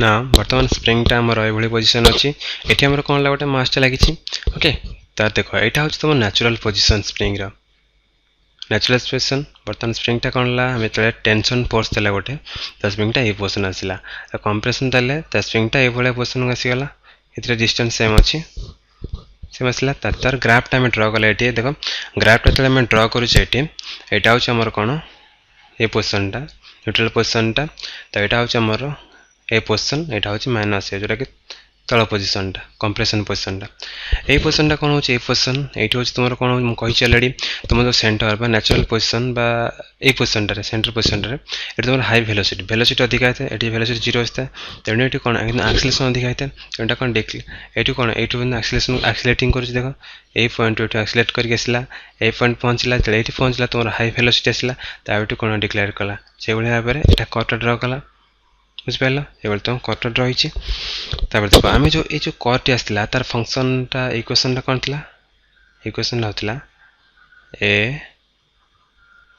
ना बर्तमान स्प्रिंगटा आमर ये पोजिशन अच्छी ये आमर कौन गोटे मासटा लगी ओके तो देख यहाँ हूँ तुम न्याचुराल पोजिशन स्प्रिंग न्याचुराल पोजिशन बर्तमान स्प्रिंगटा कौन आम जो टेंशन फोर्स देला गोटे तो स्प्रिंगटा ये पोजिशन आसला कंप्रेशन देले तो स्प्रिंगटा ये पोजिशन को आसीगला ये डिस्टेंस सेम अच्छी सेम आसला तार ग्राफटा आम ड्र कले ये देख ग्राफटा जो आम ड्र करुचे यहाँ हूँ आमर कौन ये पोजिशनटा न्यूट्रल पोजिशनटा तो यहाँ हूँ आमर ए पोजिशन यहाँ हूँ माइनस ए जोटा कि तल पोजिशनटा कंप्रेशन पोजिशनटा ये पोजिशनटा कौन हो पोजिशन ये हूँ तुम कौन कही अलरेडी तुम जो सेंटर बा नेचुरल पोजिशन बा ये पोजिशनटा सेंटर पोजिशनटा ये तुम हाई वेलोसिटी वेलोसिटी अधिक होता है ये वेलोसिटी जीरो होता है तेणु ये कौन एक्सीलरेशन अधिक होता है तेणुटा कौन ये कौन ये एक्सीलरेशन एक्सीलेटिंग कर देख ये पॉइंट ये एक्सीलेट करके आसला ये पॉइंट पहुँचला ये पहुँचला तुम हाई वेलोसिटी आसला तो कौन डिक्लेयर कला से भाव में यहाँ कर्वटा ड्र कला बुझिपार ये तुम कर्वटा रही देखो आम जो ये कर्वटी आसला तार फंक्शनटा इक्वेशनटा कौन था इक्वेशन होता ए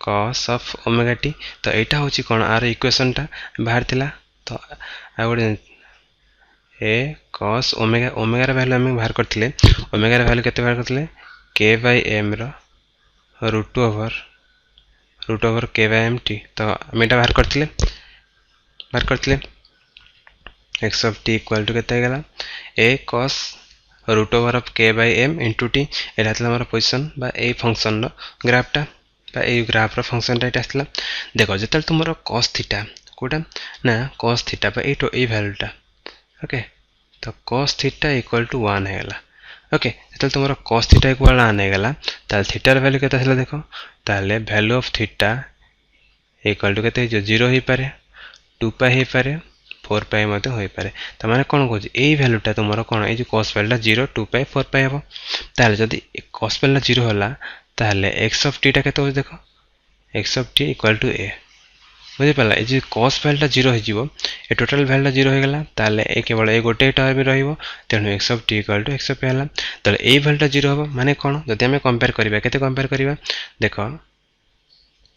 कॉस ऑफ ओमेगा टी तो यहाँ हूँ कौन आर इक्वेशनटा बाहर थिला तो आ गोटे ए कॉस ओमेगा ओमेगार भैल्यू आम बाहर करते ओमेगार भैल्यू केते बाहर करते k by m root over k by m t तो आम यहाँ बाहर करते x of t equal to k a cos root over of k by m into t यहाँ आम पोजिशन बा ए फंक्शन ग्राफटा ये ग्राफ्र फंक्शनटा ये आसला देख जो तुम कॉस थीटा कौटा ना कॉस थीटा ये भैल्यूटा ओके तो कॉस थीटा इक्वल टू 1 होगा ओके जो तुम कॉस थीटा इक्वल 1 होगा तो थीटार भैल्यू के देख ताले value of theta equal to k 0 हो पारे 2 पाई हो पारे 4 पाई हो पारे तो मैंने कौन कौन यही भैल्यूटा तुम कौन ये कॉस भैल्यूटा 0 2 पाई 4 पाई हम ताले जदि कॉस भैल्यूटा 0 होला ताले एक्स ऑफ टीटा के देख x of t equal to a बुझीपार ये कॉस भैल्यूटा 0 हो टोटाल भैल्यूटा 0 होगा ताले ए केवल ए गोटे टर्म रही तेणु x of t equal to x of a है तो ये भैल्यूटा 0 हम माने कौन जदि आम कंपेयर करवा केते कंपेयर करवा देख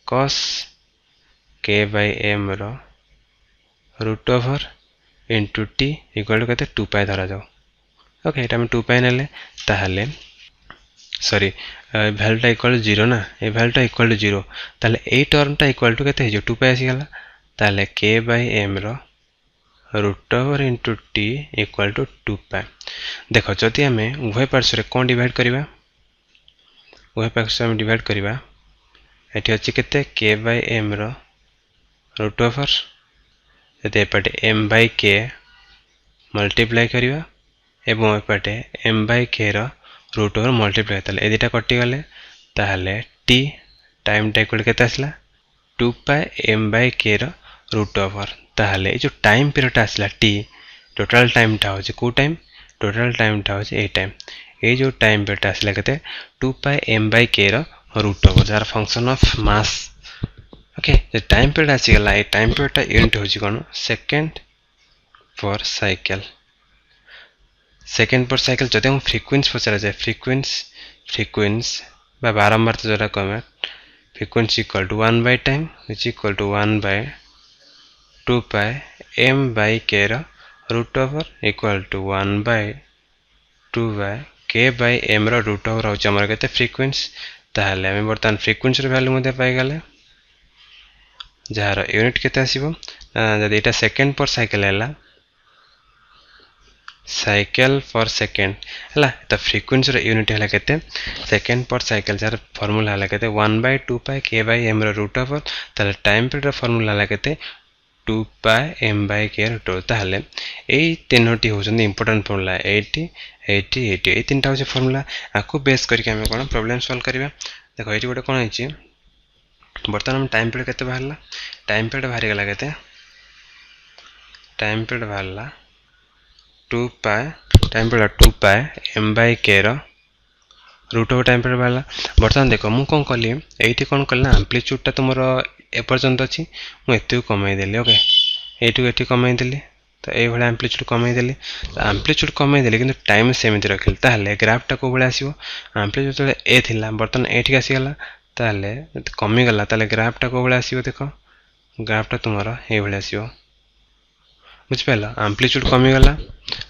cos k by m root over into t equal to k 2 पाई धरा जाओ ओके ये 2 पाई नेले ताहले सॉरी भैल्यूटा इक्वल टू 0 ना ये भैल्यूटा इक्वल टू 0 ताले ए टर्मटा इक्वल टू के 2 पाई आसीगला ताले k by m root over into t equal to 2 pi देख जदि आम उभय पार्श्व कौन डिवाइड करवा उभय पार्श्व डिवाइड करवा ये अच्छी के के बाय एम रूट ओवर यदि एपटे एम बाय के मल्टीप्लाई करवा एवं एपटे M by k root over multiply ताले ए दुटा कटिगले ताहले टी टाइमटा इक्वल के आसला 2 pi m by k root over ताहले ये जो टाइम पीरियड आसला टी टोटाल टाइमटा हो कौ टाइम टोटाल टाइमटा हो ए टाइम ये जो टाइम पीरियड आसला k 2 pi m by k root over जार फंक्शन ऑफ मास ओके जो टाइम पीरियड आसीगला ये टाइम पीरियडटा यूनिट हो कौन सेकेंड पर साइकिल सेकेंड पर साइकिल जब हम फ्रिक्वेंसी पचरा जाए फ्रिक्वेंसी बारंबार तो जोटा कमे frequency equal to 1 by time which equal to 1 by 2 pi m by k root over equal to 1 by 2 by k by m root over होमर के फ्रिक्वेंसी ताहले आम बर्तमान फ्रिक्वेंसी भैल्यू पाईगले जार यूनिट के आसो जब यहाँ सेकेंड पर साइकिल है साइकिल पर सेकेंड है तो फ्रिक्वेंसी यूनिट है के सेकेंड पर साइकिल जार फर्मूला है के 1 बाय 2 पाई के बाय एम रूट ओवर ताले टाइम पीरियड फर्मूला है के 2 pi m by k root over ताहले यही तीनोटी होचंदी इंपोर्टेंट फर्मूला 80 80 80 ये तीनटा हो फर्मूला आपको बेस करके आम कौन प्रॉब्लम सॉल्व करवा देखो ये गोटे कौन है बर्तमान टाइम पीरियड के बाहर टाइम पीरियड बाहरी गला के टाइम पीरियड बाहर 2 पाई time period 2 pi m by k root over time period बाहर बर्तमान देख मुझे कौन कली ये कौन कल ना आम्प्लीट्यूडटा तुम एपर्यंत अच्छी मुझे कमेदेली ओके ये कमेदेली तो ये आम्प्लीट्यूड कमेदेली आम्प्लीट्यूड कमेदेली कि टाइम सेमती रखिली ताहले ग्राफटा कौ भाई आसो आम्प्लीट्यूड जो ए थिला बर्तमान एठी आसीगला ताहले कमीगला ताहले ग्राफटा कौ भाई आसो देख ग्राफटा तुम ये आसो बुझिपाल आम्प्लीट्यूड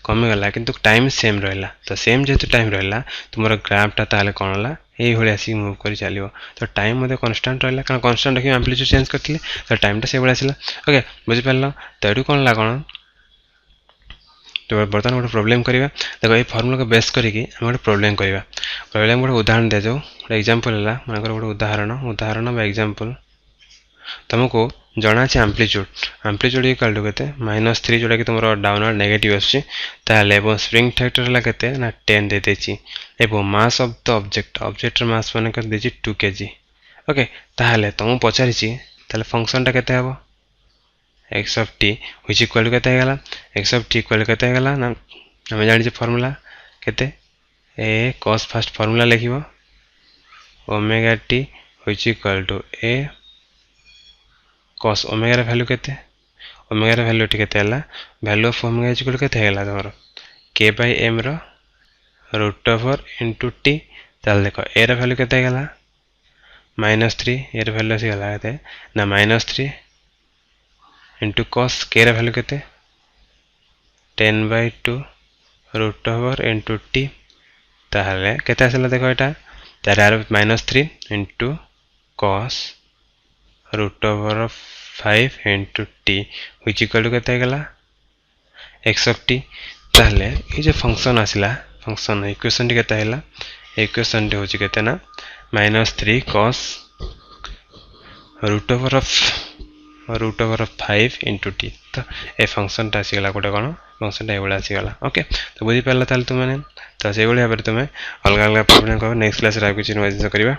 कमीगला किंतु टाइम सेम रहा तो सेम जेहेतु टाइम रहा तुम ग्राफटा ताले कौन है ये आसिक मुव कर चलो तो टाइम मध्य कन्स्टाट रहा कारण कन्स्टाट रखिए आम्प्लीट्यूड चेंज करते तो टाइमटा से आसला ओके बुझिपाल तो ये कौन है कौन तो बर्तमान गोटे प्रोब्लेम करवा देखो ये फर्मुला को बेस करके गोटे प्रोब्लेम करवा प्रोब्लेम गोटे उदाहरण दि जाऊ गोटे एग्जांपल है मनकर गोटे उदाहरण एग्जांपल तुमको जना अच्छे आम्प्लीट्यूड इक्वल टू के -3 जोटा कि तुम डाउनवर्ड नेगेटिव आसले स्प्रिंग फैक्टर है ना 10 दे देछि एवं मास ऑफ द ऑब्जेक्ट मास मन कर देछि 2 kg ओके ताहले तुम पचारिछि ताहले फंक्शनटा केते हबो x of t which equal to केते हेगला x of t equal केते हेगला ना हम जानि फार्मूला केते a cos फर्स्ट फार्मूला लिखिबो omega t which equal to a cos omega value केते ओमेगा वैल्यू केते हला value of omega is equal केते हेगला तमरो k by m रो रूट ओवर इनटू t ताल देखो a रो वैल्यू केते हेगला -3 a रो वैल्यू से गला केते ना -3 इंटू cos k रो वैल्यू केते 10/2 रूट ओवर इनटू t ताहले केते आसला देखो एटा तार -3 into cos root over of 5 into t which equal to केते गला x ऑफ t ताहले ये जो फंक्शन आसला फंक्शन इक्वेशन केते हैला इक्वेशन टे होची केते ना -3 cos root over of 5 into t तो ये फंक्शन टा आसीगला गोटे कौन फंक्शन टा ये आसीगला ओके तो बुझी पारला ताल तुम तो से भाव में तुम अलग अलग प्रॉब्लम कर नेक्स्ट क्लास रे किसी नया जिन करवा।